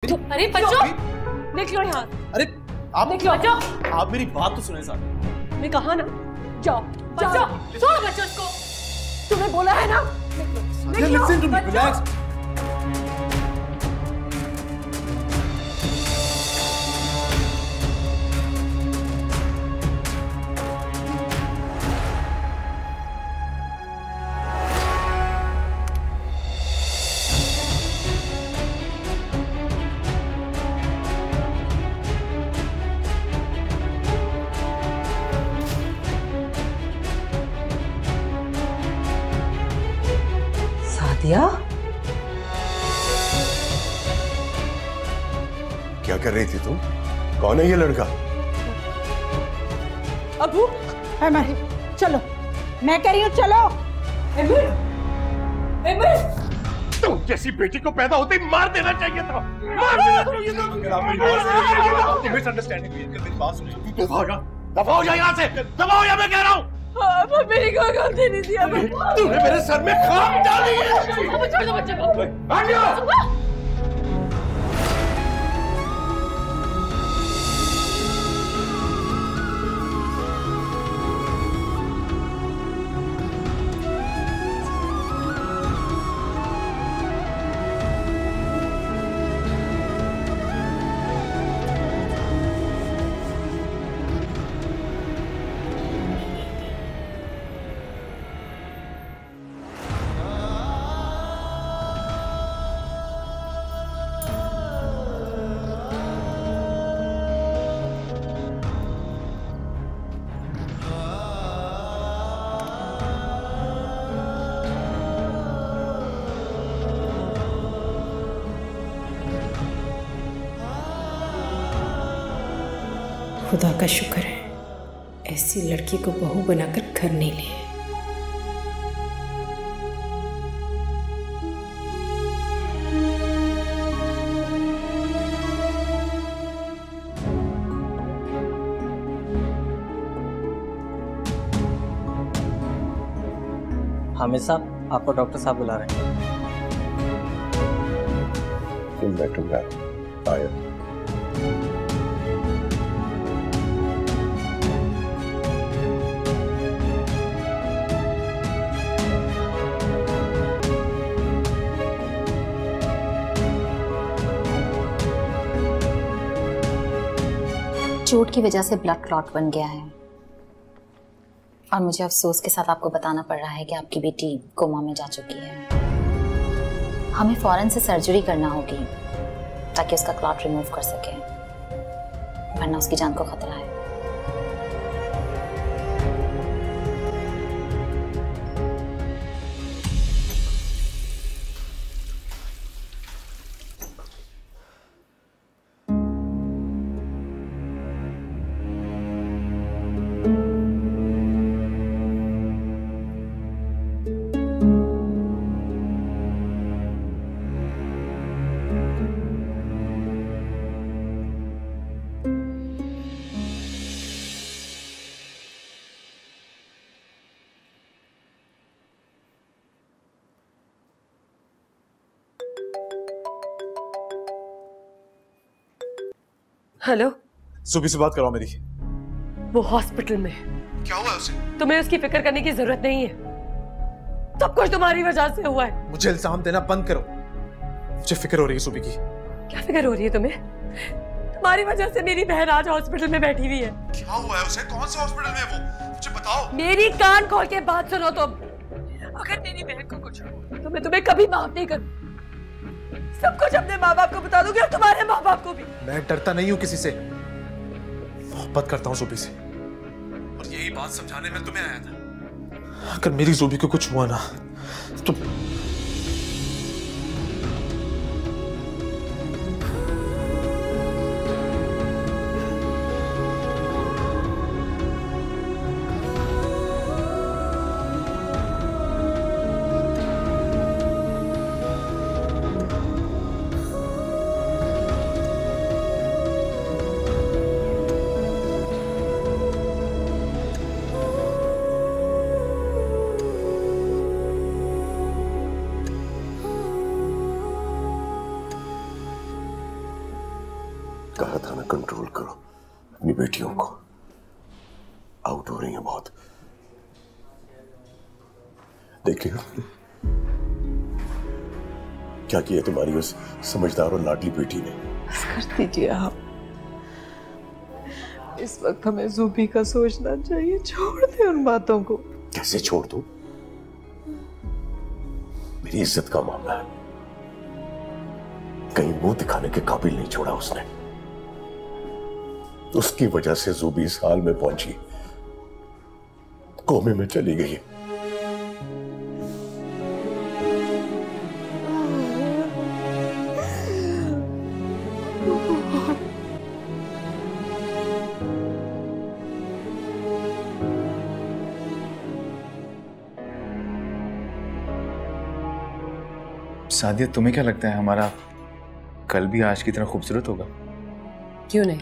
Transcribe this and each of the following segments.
अरे बच्चों, निकलो यहाँ। अरे आप निकलो बच्चों। आप मेरी बात तो सुने साहब। मैं कहा ना, जाओ बच्चों, छोड़ो बच्चों इसको। तुम्हें बोला है ना, निकलो। Listen to me, relax. क्या कर रही थी तुम? कौन है ये लड़का? अबू, हमारी चलो, मैं कह रही हूँ चलो। तुम जैसी बेटी को पैदा होते ही मार देना चाहिए था। मार देना चाहिए था। अगर आप मेरी बात सुनिए, मिसअंडरस्टैंडिंग हुई है। अगर मेरी बात सुनिए, दफा हो जा यहाँ से, दफा हो जा, मैं कह रहा हूँ। मेरी कोई गलती नहीं थी। तूने मेरे सर में खाम डाली है। आ जाओ। खुदा का शुक्र है, ऐसी लड़की को बहू बनाकर घर नहीं लिए। हामिद साहब, आपको डॉक्टर साहब बुला रहे हैं। आया। चोट की वजह से ब्लड क्लॉट बन गया है और मुझे अफसोस के साथ आपको बताना पड़ रहा है कि आपकी बेटी कोमा में जा चुकी है। हमें फौरन से सर्जरी करना होगी ताकि उसका क्लॉट रिमूव कर सके, वरना उसकी जान को खतरा है। हेलो, सुबह से बात कराओ मेरी। वो हॉस्पिटल में। क्या हुआ है उसे? तुम्हें उसकी फिक्र करने की जरूरत नहीं है, सब कुछ तुम्हारी वजह से हुआ है। मुझे इल्जाम देना बंद करो, मुझे फिक्र हो रही है सुबह की। क्या फिक्र हो रही है तुम्हें? तुम्हारी वजह से मेरी बहन आज हॉस्पिटल में बैठी हुई है। क्या हुआ है उसे? कौन सा हॉस्पिटल में है वो? मुझे बताओ। मेरी कान खोल के बात सुनो तुम। अगर मेरी बहन को कुछ हो तो मैं तुम्हें कभी माफ नहीं करूँ। सब कुछ अपने माँ बाप को बता दूंगी और तुम्हारे माँ बाप को भी। मैं डरता नहीं हूँ किसी से, मोहब्बत करता हूँ ज़ुबी से, और यही बात समझाने में तुम्हें आया था। अगर मेरी ज़ुबी को कुछ हुआ ना तो कंट्रोल करो अपनी बेटियों को, आउट हो रही हैं बहुत। देखिए क्या किया तुम्हारी उस समझदार और लाडली बेटी ने। कर दीजिए आप, इस वक्त हमें ज़ूबी का सोचना चाहिए। छोड़ दे उन बातों को। कैसे छोड़ दूं? मेरी इज्जत का मामला है, कहीं मुंह दिखाने के काबिल नहीं छोड़ा उसने। उसकी वजह से ज़ूबी इस हाल में पहुंची, कोमे में चली गई। सादिया, तुम्हें क्या लगता है हमारा कल भी आज की तरह खूबसूरत होगा? क्यों नहीं?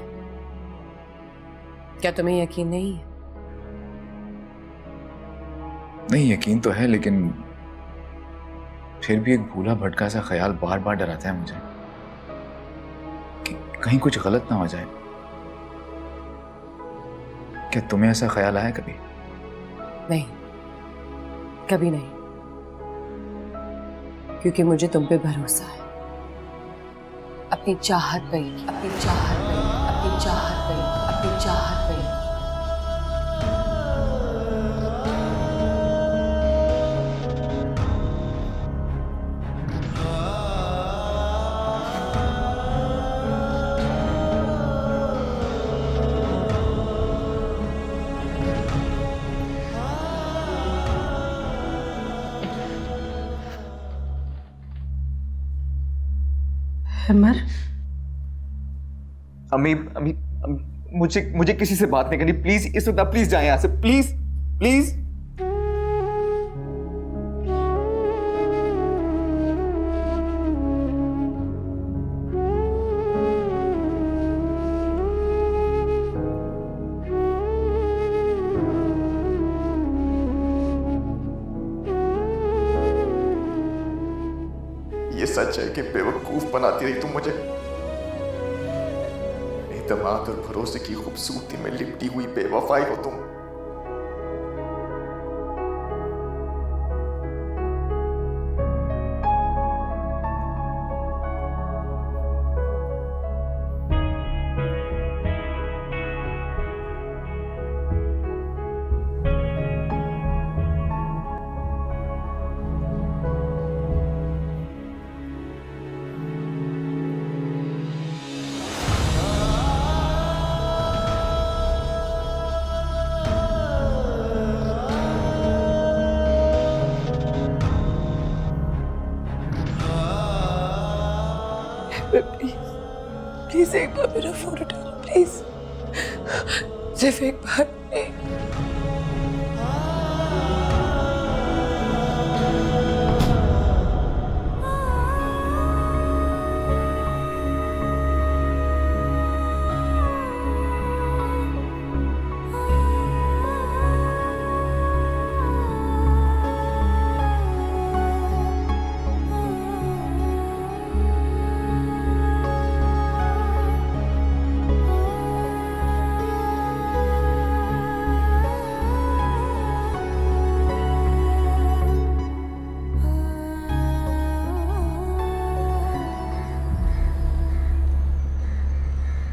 क्या तुम्हें यकीन नहीं है? नहीं, यकीन तो है, लेकिन फिर भी एक भूला भटका सा ख्याल बार बार डराता है मुझे कि कहीं कुछ गलत ना हो जाए। क्या तुम्हें ऐसा ख्याल आया कभी? नहीं, कभी नहीं, क्योंकि मुझे तुम पे भरोसा है। अपनी चाहत पे, अपनी चाहत पे, अपनी चाहत पे, अपनी चाहत पे। अमर, अम्मी अम्मी मुझे किसी से बात नहीं करनी, प्लीज। इस वक्त आप प्लीज जाएं यहाँ से, प्लीज प्लीज। ये सच है कि बेवकूफ बनाती रही तुम मुझे। एतमाद और भरोसे की खूबसूरती में लिपटी हुई बेवफाई हो तुम। प्लीज एक बार मेरा फोन उठा लो, प्लीज, सिर्फ एक बार।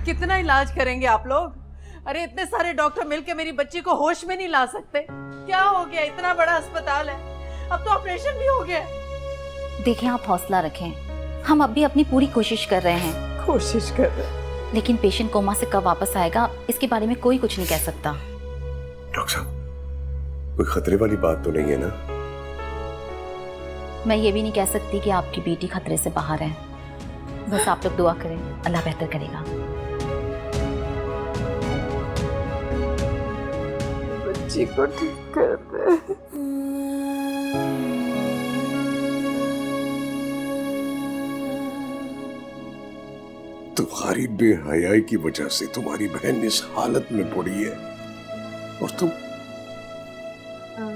कितना इलाज करेंगे आप लोग? अरे इतने सारे डॉक्टर मिलकर मेरी बच्ची को होश में नहीं ला सकते। क्या हो गया? इतना बड़ा अस्पताल है, अब तो ऑपरेशन भी हो गया। देखें, आप हौसला रखें, हम अब भी अपनी पूरी कोशिश कर रहे हैं। कोशिश कर रहे हैं, लेकिन पेशेंट कोमा से कब वापस आएगा इसके बारे में कोई कुछ नहीं कह सकता। डॉक्टर साहब, कोई खतरे वाली बात तो नहीं है ना? मैं ये भी नहीं कह सकती कि आपकी बेटी खतरे से बाहर है। बस आप लोग दुआ करें, अल्लाह बेहतर करेगा। बच्ची को ठीक कर दे। तुम्हारी बेहयाई की वजह से तुम्हारी बहन इस हालत में पड़ी है और तुम।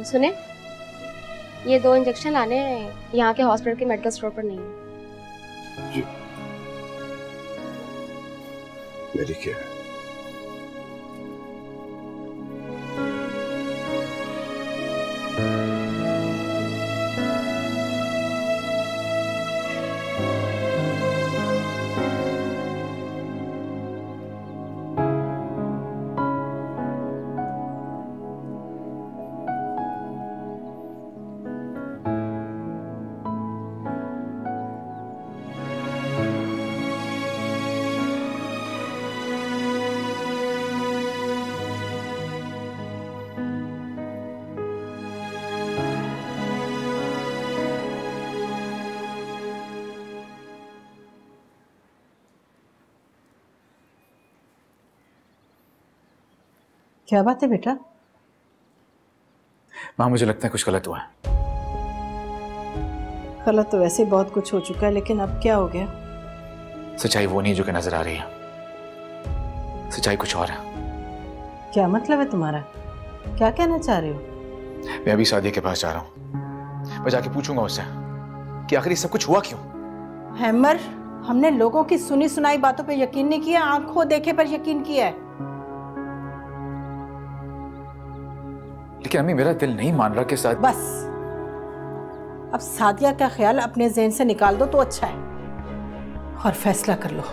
सुने, ये 2 इंजेक्शन लाने यहाँ के हॉस्पिटल के मेडिकल स्टोर पर नहीं है। मेरी क्या है? क्या बात है बेटा? माँ मुझे लगता है कुछ गलत हुआ है। गलत तो वैसे बहुत कुछ हो चुका है, लेकिन अब क्या हो गया? सच्चाई वो नहीं जो कि नजर आ रही है, सच्चाई कुछ और है। क्या मतलब है तुम्हारा? क्या कहना चाह रहे हो? मैं अभी सादिया के पास जा रहा हूँ, मैं जाके पूछूंगा उससे कि आखिर ये सब कुछ हुआ क्यों। हैमर, हमने लोगों की सुनी सुनाई बातों पे यकीन नहीं किया, आंखों देखे पर यकीन किया है। लेकिन अम्मी मेरा दिल नहीं मान रहा कि साथ। बस अब सादिया का ख्याल अपने ज़हन से निकाल दो तो अच्छा है, और फैसला कर लो।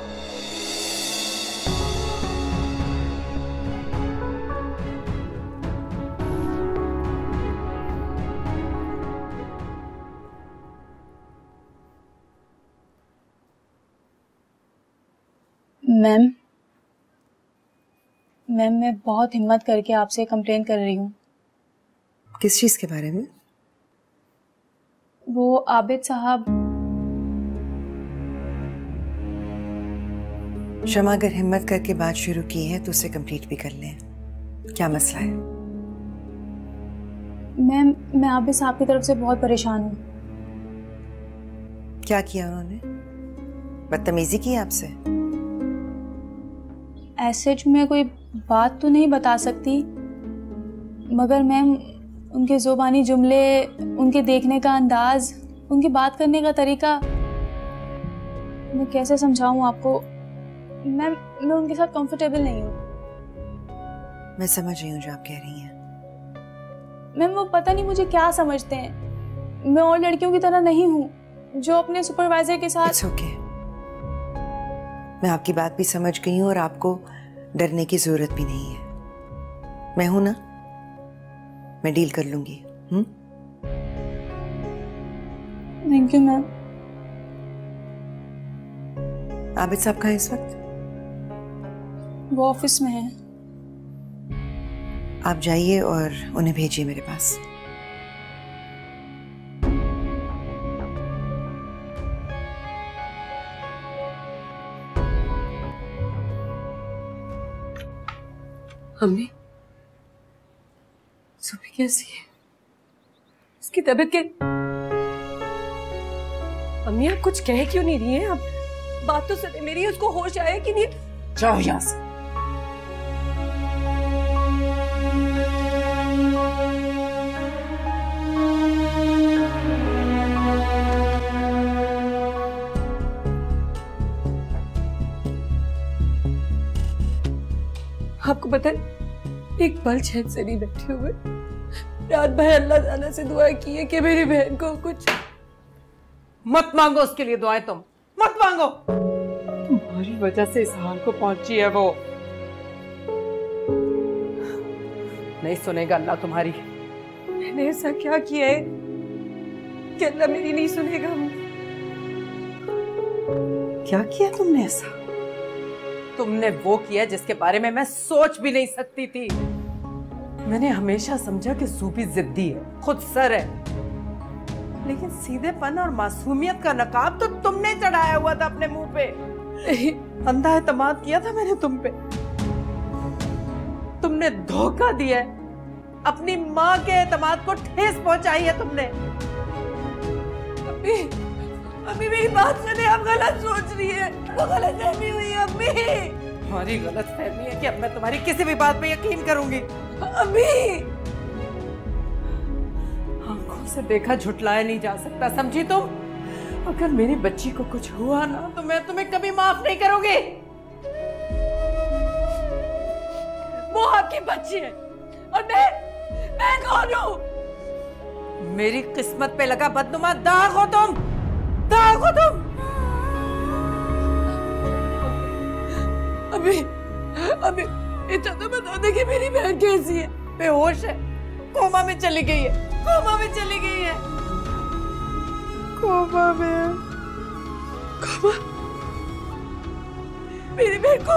मैम मैं बहुत हिम्मत करके आपसे कंप्लेन कर रही हूँ। किस चीज के बारे में? वो आबिद साहब। शमा अगर हिम्मत करके बात शुरू की है तो उसे कंप्लीट भी कर लें। क्या मसला है? मैम मैं आबिद साहब की तरफ से बहुत परेशान हूँ। क्या किया उन्होंने? बदतमीजी की आपसे? ऐसे मैं कोई बात तो नहीं बता सकती, मगर मैम उनके ज़ुबानी जुमले, उनके देखने का अंदाज, उनकी बात करने का तरीका, मैं कैसे समझाऊं आपको। मैं उनके साथ कंफर्टेबल नहीं हूँ। मैं समझ रही हूँ जो आप कह रही हैं। मैम वो पता नहीं मुझे क्या समझते हैं। मैं और लड़कियों की तरह नहीं हूँ जो अपने सुपरवाइजर के साथ। It's okay. मैं आपकी बात भी समझ गई हूँ और आपको डरने की जरूरत भी नहीं है। मैं हूं ना, मैं डील कर लूंगी। Thank you ma'am. आबिद साहब कहाँ इस वक्त? वो ऑफिस में है। आप जाइए और उन्हें भेजिए मेरे पास। अम्मी, सुबह कैसी है? उसकी तबीयत के... अम्मी आप कुछ कह क्यों नहीं रही हैं? आप बात तो सुने मेरी, उसको होश आया कि नहीं? जाओ यहाँ से। आपको पता है, एक पल चैन से नहीं बैठे हुए। रात भर अल्लाह ताला से दुआ की है कि मेरी बहन को कुछ... मत मांगो उसके लिए दुआएं, तुम मत मांगो। तुम्हारी वजह से इस हाल को पहुंची है वो। नहीं सुनेगा अल्लाह तुम्हारी। मैंने ऐसा क्या किया है कि अल्लाह मेरी नहीं सुनेगा? क्या किया तुमने ऐसा? तुमने वो किया जिसके बारे में मैं सोच भी नहीं सकती थी। मैंने हमेशा समझा कि ज़ूबी जिद्दी है, खुद सर है, लेकिन सीधेपन और मासूमियत का नकाब तो तुमने चढ़ाया हुआ था अपने मुंह पे। अंधा एतमाद किया था मैंने तुम पे। तुमने धोखा दिया है, अपनी माँ के एतमाद को ठेस पहुंचाई है तुमने। अम्मी मेरी बात सुने, आप गलत सोच रही है। वो गलत फहमी हुई है अम्मी। हमारी गलत फहमी है कि अब मैं तुम्हारी किसी भी बात पे यकीन करूंगी। अम्मी, आंखों से देखा झुटलाया नहीं जा सकता, समझी तुम? अगर मेरी बच्ची को कुछ हुआ ना तो मैं तुम्हें कभी माफ नहीं करूंगी। आपकी बच्ची है और मैं कौन हूँ? मेरी किस्मत पे लगा बदनुमा दाग हो तुम, दाग हो तुम। अभी इतना तो बता दे कि मेरी बहन कैसी है? बेहोश है, कोमा में चली गई है, कोमा में चली गई है, कोमा में। कोमा? मेरी बहन को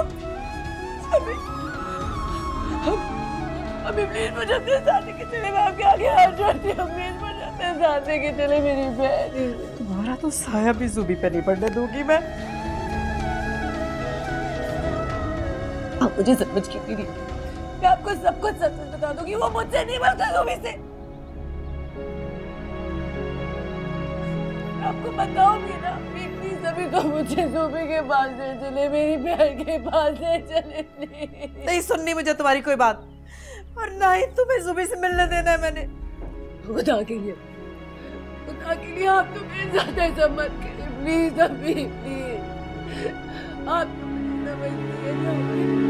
अभी प्लीज मुझे अपने साथ के चले, मैं आपके आगे हाथ जोड़ती हूँ, प्लीज मुझे अपने साथ के चले मेरी बहन। तुम्हारा तो साया भी ज़ुबी पे नहीं पड़ने दूंगी मैं। आप मुझे समझ क्यों नहीं रही? मैं आपको सब कुछ सच बता दूंगी, वो मुझसे नहीं बल्कि ज़ुबी से। आपको बताऊंगी ना, प्लीज अभी तो मुझे ज़ुबी के पास ले चले, मेरी बहन के पास ले चले। नहीं सुननी मुझे तुम्हारी कोई बात, और ना ही तुम्हें ज़ुबी से मिलने देना है मैंने। खुदा के लिए आप तो मेरे साथ ऐसा मत करिए प्लीज, अभी प्लीज। आप तो मुझे समझती हैं।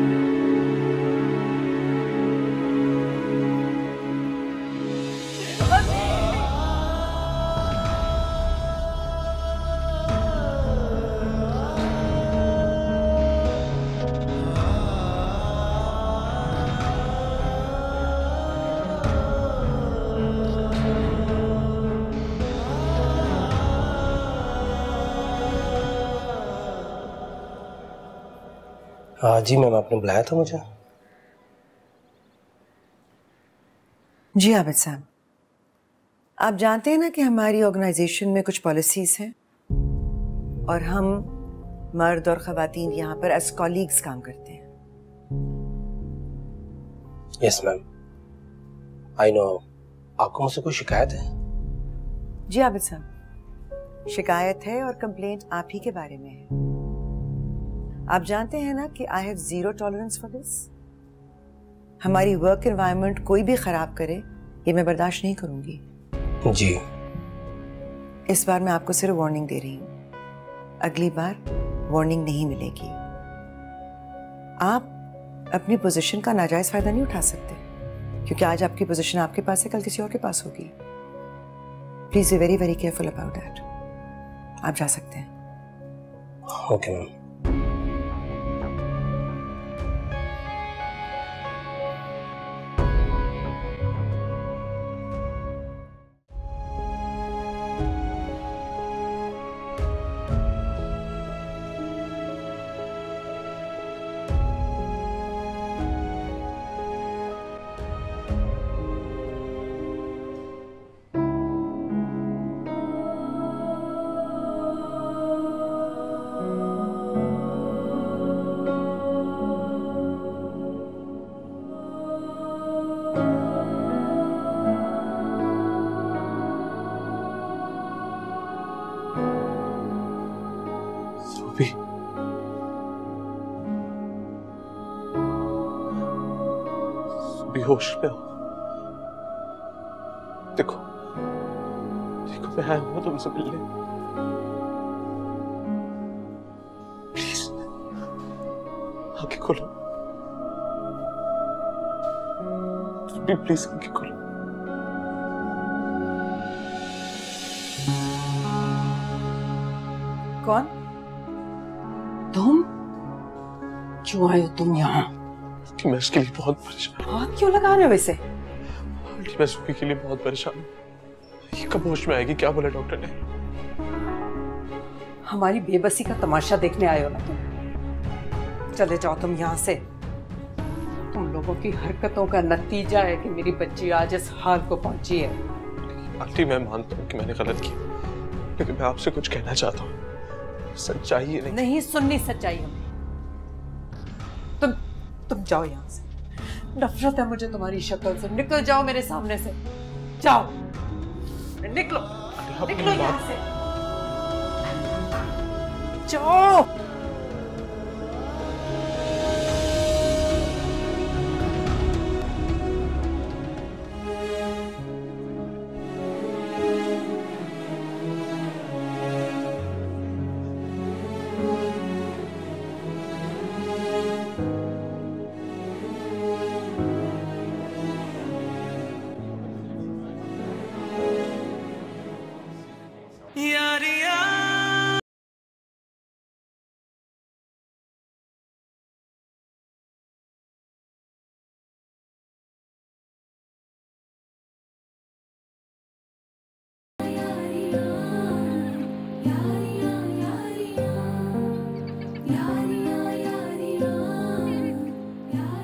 हाँ जी मैम, आपने बुलाया था मुझे? जी आबिद साहब, आप जानते हैं ना कि हमारी ऑर्गेनाइजेशन में कुछ पॉलिसीज हैं और हम मर्द और ख़वातीन यहाँ पर एज कॉलीग्स काम करते हैं। Yes ma'am, I know. आपको मुझसे कोई शिकायत है? जी आबिद साहब, शिकायत है और कंप्लेंट आप ही के बारे में है। आप जानते हैं ना कि I have zero tolerance for this. हमारी वर्क एनवायरनमेंट कोई भी खराब करे ये मैं बर्दाश्त नहीं करूंगी। जी। इस बार मैं आपको सिर्फ वार्निंग दे रही हूँ, अगली बार वार्निंग नहीं मिलेगी। आप अपनी पोजीशन का नाजायज फायदा नहीं उठा सकते, क्योंकि आज आपकी पोजीशन आपके पास है, कल किसी और के पास होगी। Please be very very careful about that. आप जा सकते हैं। Okay ma'am. होश में हो। देखो मैं आया हूं तुमसे मिलने। प्लीज आंखें खोलो, प्लीज आंखें खोलो। कौन? तुम? क्यों आए हो तुम यहाँ? कि मैं उसके लिए बहुत परेशान। हाथ क्यों लगा रहे हो इसे? मैं ज़ुबी के लिए बहुत परेशान हूँ। ये कब होश में आएगी? क्या बोला डॉक्टर ने? हमारी बेबसी का तमाशा देखने आए हो ना तुम? चले जाओ तुम यहाँ से। तुम लोगों की हरकतों का नतीजा है कि मेरी बच्ची आज इस हाल को पहुंची है। आंटी मैं मानता हूँ कि मैंने गलत किया, लेकिन मैं आपसे कुछ कहना चाहता हूँ। सच्चाई है नहीं सुननी सच्चाई हमें। तुम जाओ यहाँ से। नफरत है मुझे तुम्हारी शक्ल से। निकल जाओ मेरे सामने से। जाओ, निकलो, निकलो यहाँ से। जाओ।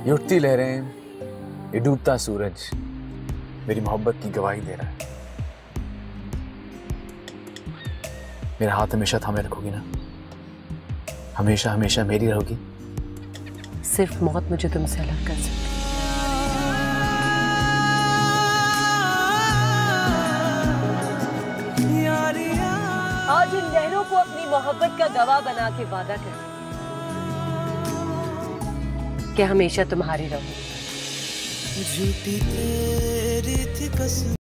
ये उठती लहरें, ये डूबता सूरज मेरी मोहब्बत की गवाही दे रहा है। मेरा हाथ हमेशा थामे रखोगी ना? हमेशा हमेशा मेरी रहोगी? सिर्फ मौत मुझे तुमसे अलग कर सकती है। आज इन बहनों को अपनी मोहब्बत का गवाह बना के वादा कर कि हमेशा तुम्हारी रहूंगी। झूठी तेरी थी कसम।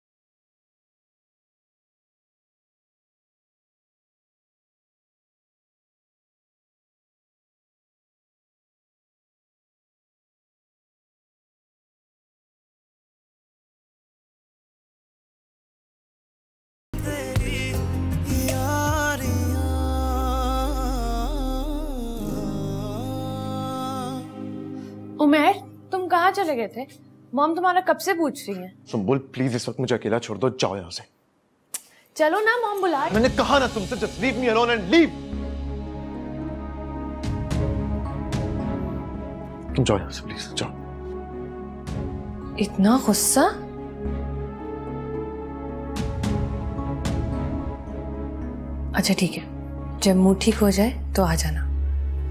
उमेर, तुम कहाँ चले गए थे? मॉम तुम्हारा कब से पूछ रही है। सुंबुल प्लीज इस वक्त मुझे अकेला छोड़ दो, जाओ यहाँ से। चलो ना, मॉम बुला। मैंने कहा ना तुमसे, just leave me alone and leave. तुम जाओ यहाँ से प्लीज, जाओ। इतना गुस्सा? अच्छा ठीक है, जब मूड ठीक हो जाए तो आ जाना।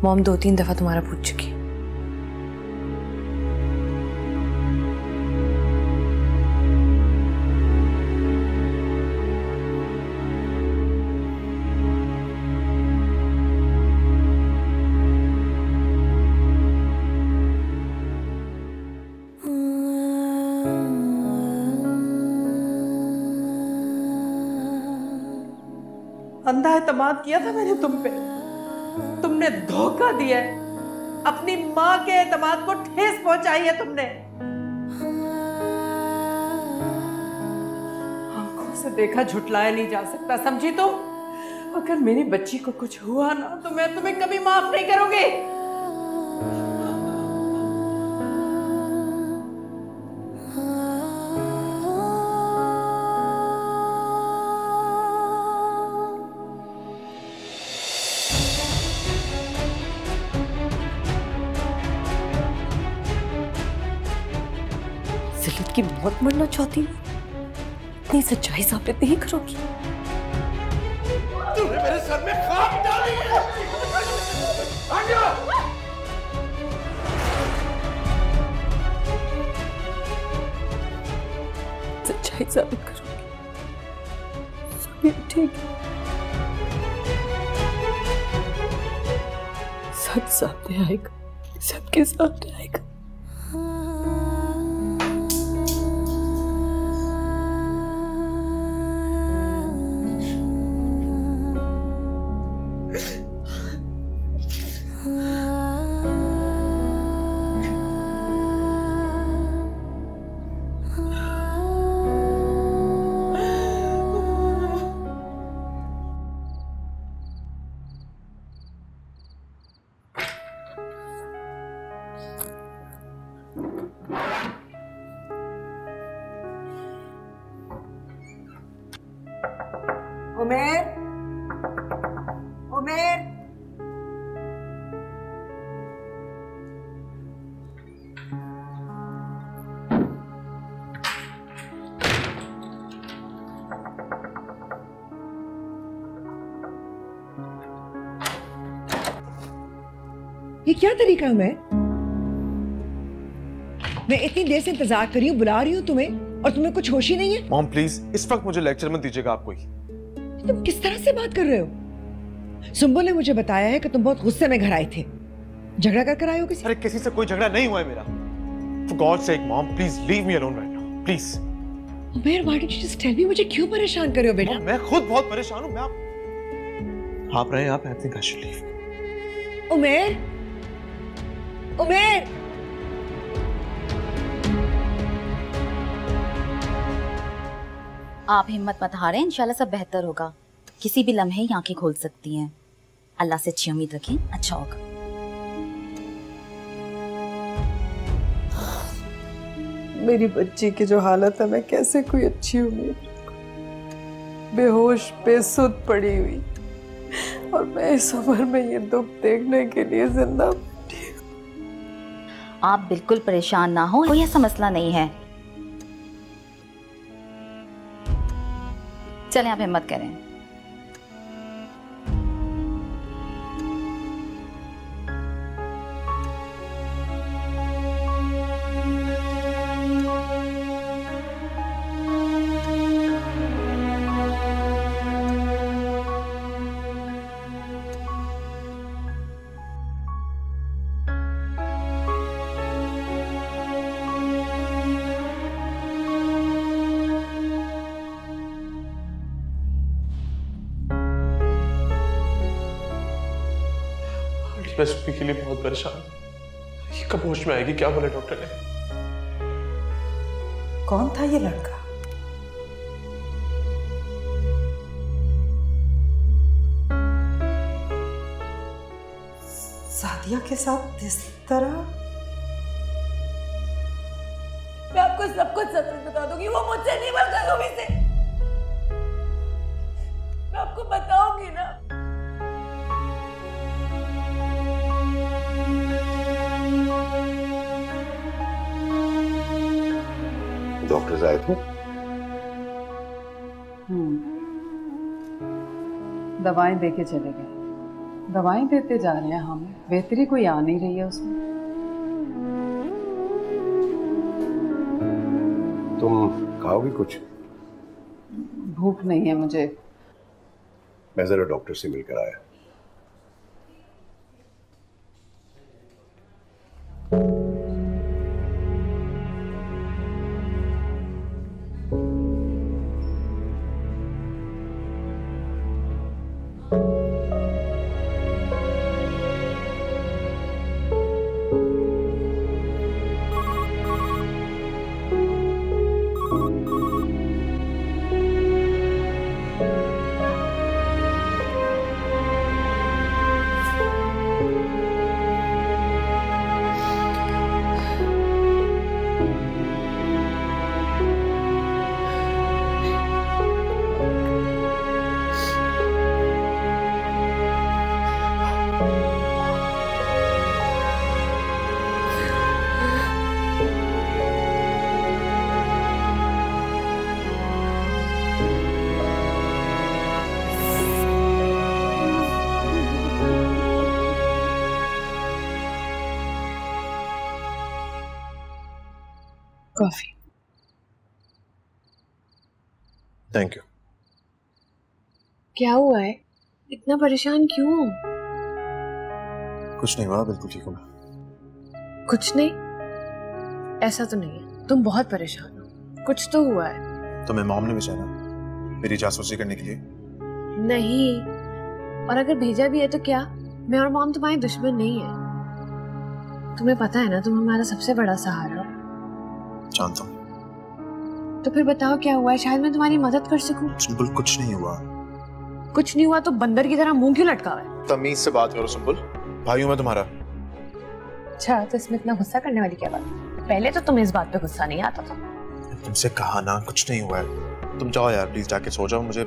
मॉम 2-3 दफा तुम्हारा पूछ चुकी है। अंधा एतमाद किया था मैंने तुम पे, तुमने धोखा दिया है। अपनी माँ के एतमाद को ठेस पहुंचाई है तुमने। आंखों से देखा झुटलाया नहीं जा सकता, समझी तुम? अगर मेरी बच्ची को कुछ हुआ ना तो मैं तुम्हें कभी माफ नहीं करूंगी। की मौत मरना चाहती हूँ, इतनी सच्चाई साबित नहीं करोगी। तूने मेरे सर में खाक डाली है। सच्चाई साबित करोगी, ठीक है। सच सामने आएगा, सबके सामने आएगा। उमेर, उमेर, ये क्या तरीका है? मैं इतनी देर से इंतजार कर रही हूँ, बुला रही हूँ तुम्हें और तुम्हें कुछ होश ही नहीं है। मॉम प्लीज इस वक्त मुझे लेक्चर मत दीजिएगा आप कोई। तुम किस तरह से बात कर रहे हो? सुंबुल ने मुझे बताया है कि तुम बहुत गुस्से में घर आए थे, झगड़ा कर आए हो किसी? अरे किसी से कोई झगड़ा नहीं हुआ है मेरा। For God's sake mom please leave me alone right now please. Umer why don't you just tell me, मुझे क्यों परेशान कर रहे हो बेटा? मैं खुद बहुत परेशान हूँ। मैं आप रहे आप, I think I should leave. Umer, Umer, आप हिम्मत मत हारें, इंशाल्लाह सब बेहतर होगा। किसी भी लम्हे ही आंखें खोल सकती हैं। अल्लाह से अच्छी उम्मीद रखें, अच्छा होगा। मेरी बच्ची की जो हालत है, मैं कैसे कोई अच्छी उम्मीद? बेहोश बेसुध पड़ी हुई, और मैं इस उम्र में ये दुख देखने के लिए जिंदा। आप बिल्कुल परेशान ना हो, कोई ऐसा मसला नहीं है। चलें, आप हिम्मत करें। मैं सुबह के लिए बहुत परेशान हूं। ये कब होश में आएगी? क्या बोले डॉक्टर ने? कौन था ये लड़का? सादिया के साथ इस तरह? मैं आपको सब कुछ सच बता दूंगी, वो मुझसे नहीं बल्कि सुबी से। मैं आपको बताऊंगी ना। डॉक्टर्स आए थे? दवाएं देके चले गए। दवाएं देते जा रहे हैं हम, बेहतरी कोई आ नहीं रही है उसमें। तुम खाओगी कुछ? भूख नहीं है मुझे। मैं जरा डॉक्टर से मिलकर आया। कॉफी। Thank you. क्या हुआ है? इतना परेशान क्यों हो? कुछ नहीं हुआ, बिल्कुल ठीक हूँ मैं। कुछ नहीं? ऐसा तो नहीं है, तुम बहुत परेशान हो। कुछ तो हुआ है। तुम्हें मॉम ने भेजा ना मेरी जासूसी करने के लिए? नहीं, और अगर भेजा भी है तो क्या? मैं और मॉम तुम्हारी दुश्मन नहीं है। तुम्हें पता है ना, तुम हमारा सबसे बड़ा सहारा हो। जानता हूँ। तो फिर बताओ क्या हुआ है, शायद मैं तुम्हारी मदद कर सकूं। सुंबुल, कुछ नहीं हुआ। कुछ नहीं हुआ तो बंदर की तरह मुंह क्यों लटका हुआ है? तमीज से बात करो सुंबुल, भाई हूं मैं तुम्हारा। अच्छा, तो इसमें इतना गुस्सा करने वाली क्या बात? पहले तो तुम्हें इस बात पे गुस्सा नहीं आता था। तुमसे कहा ना कुछ नहीं हुआ है। तुम जाओ यार, प्लीज जाके सो जाओ, मुझे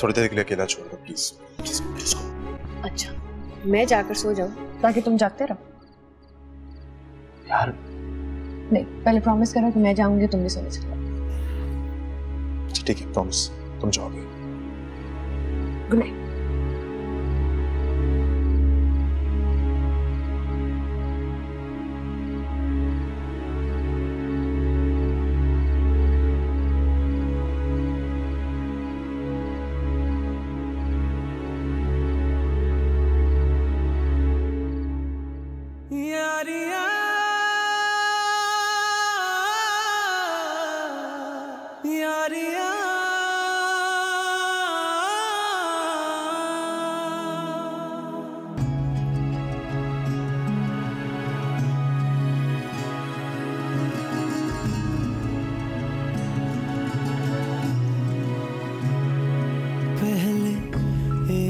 थोड़ी देर के लिए अकेला छोड़ दो प्लीज। Please please. अच्छा, मैं जाकर सो जाऊं ताकि तुम जागते रहो? यार नहीं, पहले प्रॉमिस करो कि मैं जाऊंगी, तुम भी सोने चले जाओ। ठीक है, प्रॉमिस, तुम जाओगे। Good night.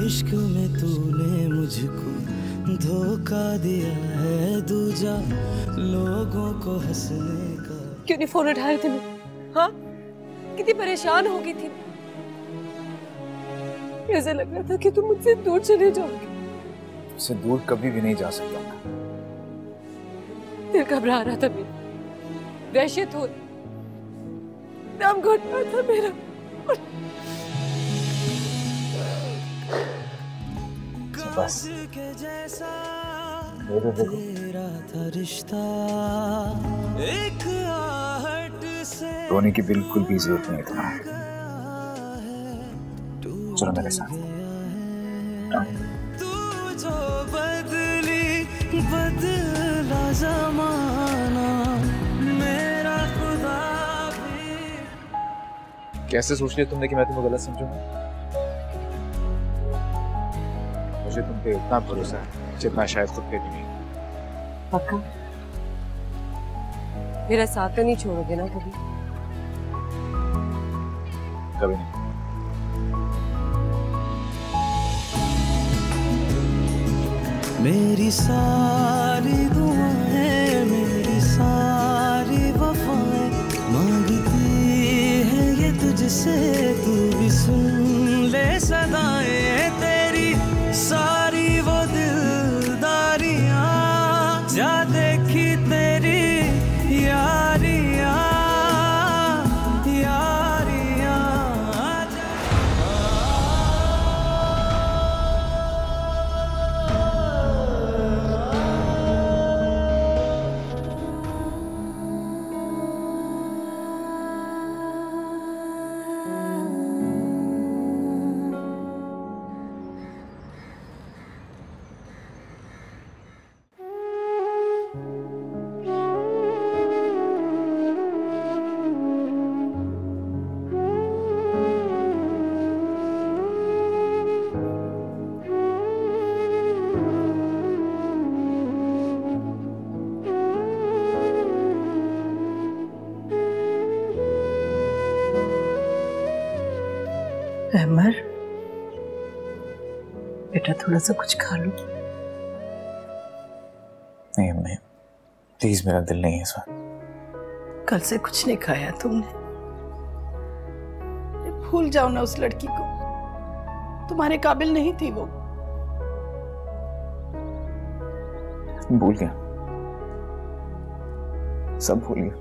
इश्क में तूने मुझको धोखा दिया है, दूजा लोगों को हंसने का। क्यों नहीं फोन उठा रहे थे? हाँ, कितनी परेशान हो गई थी। ऐसा लग रहा था कि तुम मुझसे दूर चले जाओगे। उससे दूर कभी भी नहीं जा सकता। दिल घबरा रहा था मेरा, दहशत हो, दम घुट रहा था मेरा। बस तेरा था रिश्ता एक आहट से, रोने की बिल्कुल भी जरूरत नहीं था। चलो मेरे साथ। तू जो बदली बदला जमाना, मेरा खुदा भी। कैसे सोच लिया तुमने कि मैं तुम्हें गलत समझूंगा? मुझे तुम पे इतना भरोसा है जितना शायद खुद पे भी नहीं। पक्का मेरा साथ तो नहीं छोड़ोगे ना कभी? कभी नहीं। मेरी सारी दुआएं, मेरी सारी वफाएं मांगती है ये तुझसे, तू भी सुन ले सदाएं तेरी सारी वो दिलदारियां, जा देखी तेरी यारियां यारियां। अमर बेटा थोड़ा सा कुछ खा लो। नहीं अम्मी, प्लीज मेरा दिल नहीं है इस वक्त। कल से कुछ नहीं खाया तुमने। भूल जाओ ना उस लड़की को, तुम्हारे काबिल नहीं थी वो। भूल गया, सब भूल गया,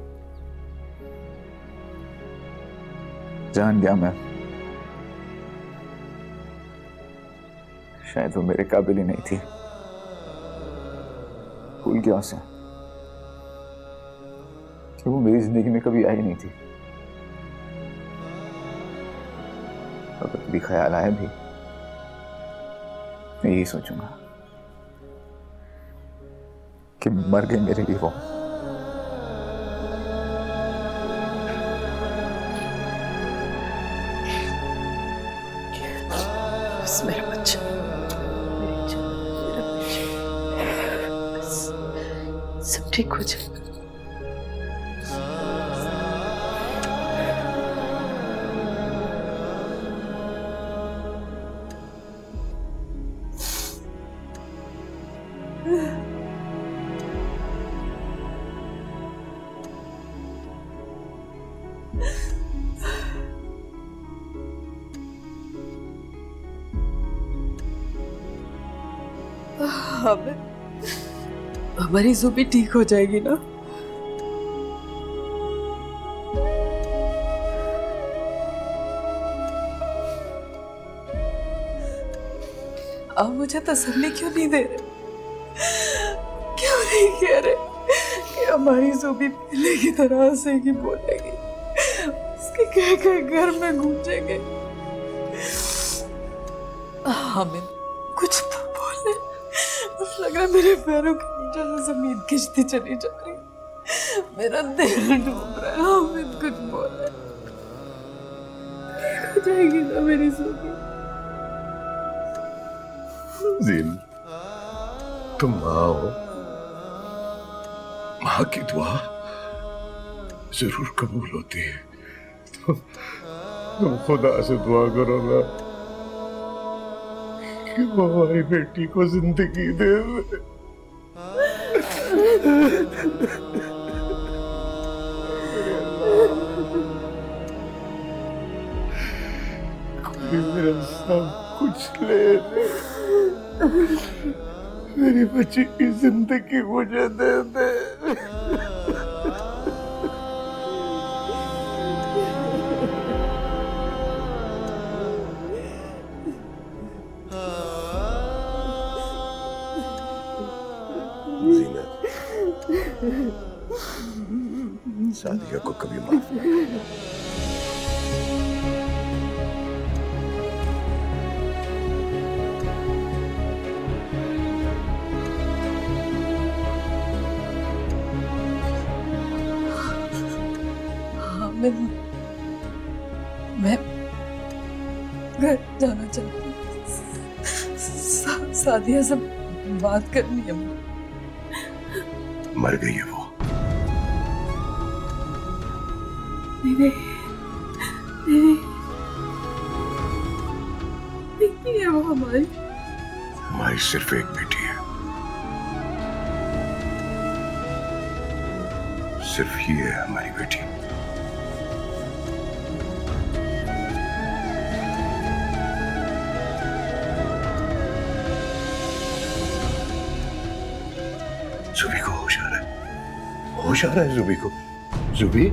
जान गया मैं। शायद वो मेरे काबिल ही नहीं थी। भूल गया उसे कि वो मेरी जिंदगी में कभी आई नहीं थी। अगर कभी ख्याल आया भी मैं यही सोचूंगा कि मर गए मेरे लिए वो। बस मेरा बच्चा, सब ठीक हो जाएगा। हमारी ज़ुबी ठीक हो जाएगी ना? आप मुझे तसल्ली क्यों नहीं दे रहे? क्यों नहीं कह रहे कि हमारी ज़ुबी पहले की तरह हंसेगी, बोलेगी, उसके कह घर में गूंजेंगे? हमें कुछ तो बोले। मुझे लग रहा है मेरे पैरों के नीचे से जमीन खिंचती चली जा रही है। मेरा दिल डूब रहा है। हमें कुछ बोले, ठीक हो जाएगी ना मेरी ज़ुबी? ज़ीन, तुम माँ हो, माँ की दुआ जरूर कबूल होती है। तुम खुदा से दुआ करो ना कि वो हमारी बेटी को जिंदगी दे। कोई मेरा सब कुछ ले ले, मेरी बच्ची की जिंदगी मुझे दे दे। सादिया को कभी माफ न करना। मैं घर जाना चाहती हूँ। सादिया से बात करनी है। मर गई है वो। नहीं है वो हमारी सिर्फ एक बेटी है, सिर्फ ये है हमारी बेटी। जुबी को होश आ रहा है, होश आ रहा है जुबी को। जुबी,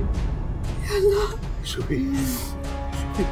जुबी, जुबी।